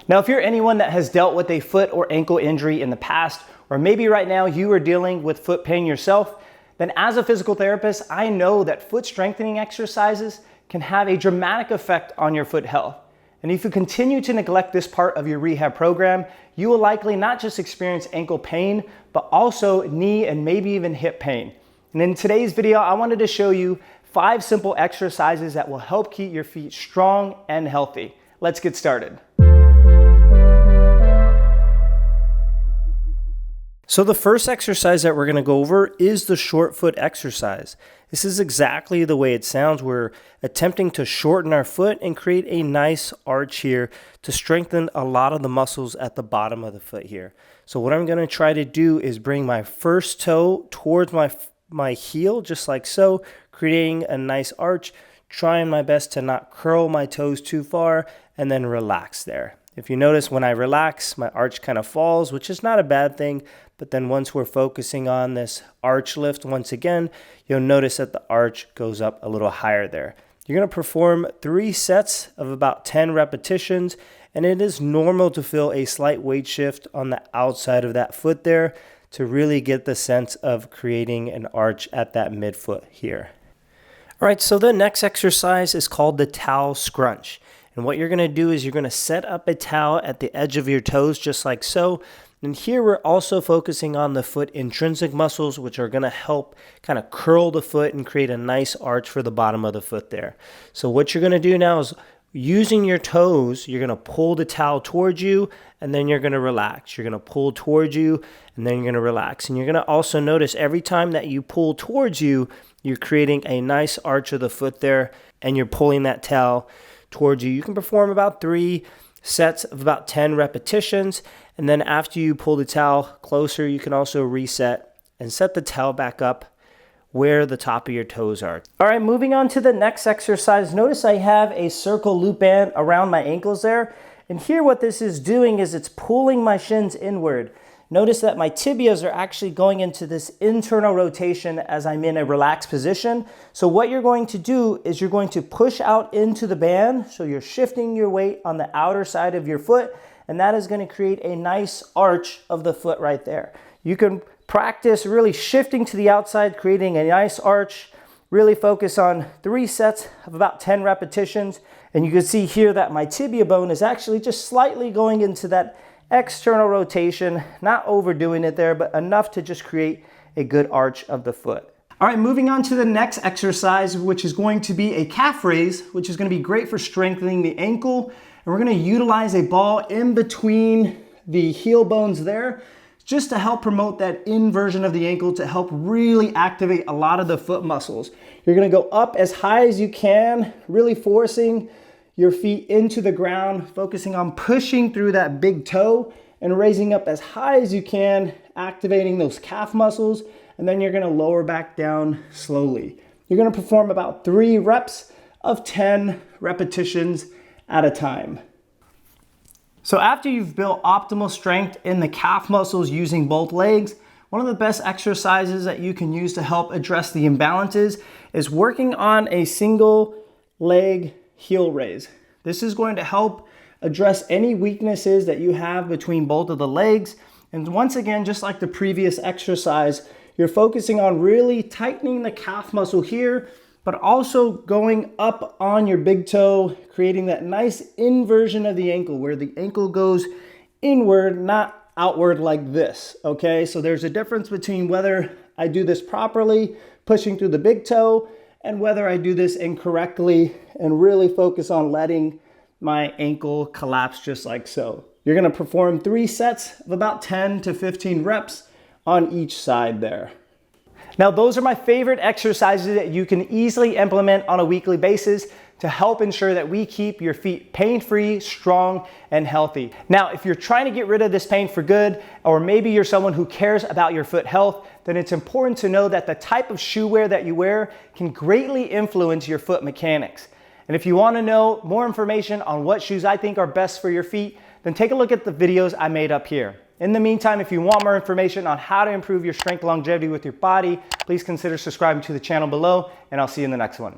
Now, if you're anyone that has dealt with a foot or ankle injury in the past, or maybe right now you are dealing with foot pain yourself, then as a physical therapist, I know that foot strengthening exercises can have a dramatic effect on your foot health. And if you continue to neglect this part of your rehab program, you will likely not just experience ankle pain, but also knee and maybe even hip pain. And in today's video, I wanted to show you 5 simple exercises that will help keep your feet strong and healthy. Let's get started. So the first exercise that we're going to go over is the short foot exercise. This is exactly the way it sounds. We're attempting to shorten our foot and create a nice arch here to strengthen a lot of the muscles at the bottom of the foot here. So what I'm going to try to do is bring my first toe towards my heel, just like so, creating a nice arch, trying my best to not curl my toes too far, and then relax there. If you notice, when I relax, my arch kind of falls, which is not a bad thing. But then once we're focusing on this arch lift, once again, you'll notice that the arch goes up a little higher there. You're going to perform 3 sets of about 10 repetitions, and it is normal to feel a slight weight shift on the outside of that foot there to really get the sense of creating an arch at that midfoot here. All right, so the next exercise is called the towel scrunch. And what you're going to do is you're going to set up a towel at the edge of your toes, just like so. And here we're also focusing on the foot intrinsic muscles, which are going to help kind of curl the foot and create a nice arch for the bottom of the foot there. So what you're going to do now is using your toes, you're going to pull the towel towards you, and then you're going to relax. You're going to pull towards you, and then you're going to relax. And you're going to also notice every time that you pull towards you, you're creating a nice arch of the foot there, and you're pulling that towel towards you. You can perform about 3 sets of about 10 repetitions, and then after you pull the towel closer, you can also reset and set the towel back up where the top of your toes are. All right, moving on to the next exercise. Notice I have a circle loop band around my ankles there, and here what this is doing is it's pulling my shins inward. Notice that my tibias are actually going into this internal rotation as I'm in a relaxed position. So what you're going to do is you're going to push out into the band. So you're shifting your weight on the outer side of your foot, and that is going to create a nice arch of the foot right there. You can practice really shifting to the outside, creating a nice arch. Really focus on 3 sets of about 10 repetitions. And you can see here that my tibia bone is actually just slightly going into that external rotation, not overdoing it there, but enough to just create a good arch of the foot. All right, moving on to the next exercise, which is going to be a calf raise, which is going to be great for strengthening the ankle. And we're going to utilize a ball in between the heel bones there, just to help promote that inversion of the ankle to help really activate a lot of the foot muscles. You're going to go up as high as you can, really forcing your feet into the ground, focusing on pushing through that big toe and raising up as high as you can, activating those calf muscles, and then you're going to lower back down slowly. You're going to perform about 3 reps of 10 repetitions at a time. So after you've built optimal strength in the calf muscles using both legs, one of the best exercises that you can use to help address the imbalances is working on a single leg heel raise. This is going to help address any weaknesses that you have between both of the legs. And once again, just like the previous exercise, you're focusing on really tightening the calf muscle here, but also going up on your big toe, creating that nice inversion of the ankle where the ankle goes inward, not outward like this, okay? So there's a difference between whether I do this properly, pushing through the big toe, and whether I do this incorrectly and really focus on letting my ankle collapse just like so. You're going to perform 3 sets of about 10 to 15 reps on each side there. Now, those are my favorite exercises that you can easily implement on a weekly basis to help ensure that we keep your feet pain-free, strong, and healthy. Now, if you're trying to get rid of this pain for good, or maybe you're someone who cares about your foot health, then it's important to know that the type of shoe wear that you wear can greatly influence your foot mechanics. And if you want to know more information on what shoes I think are best for your feet, then take a look at the videos I made up here. In the meantime, if you want more information on how to improve your strength longevity with your body, please consider subscribing to the channel below, and I'll see you in the next one.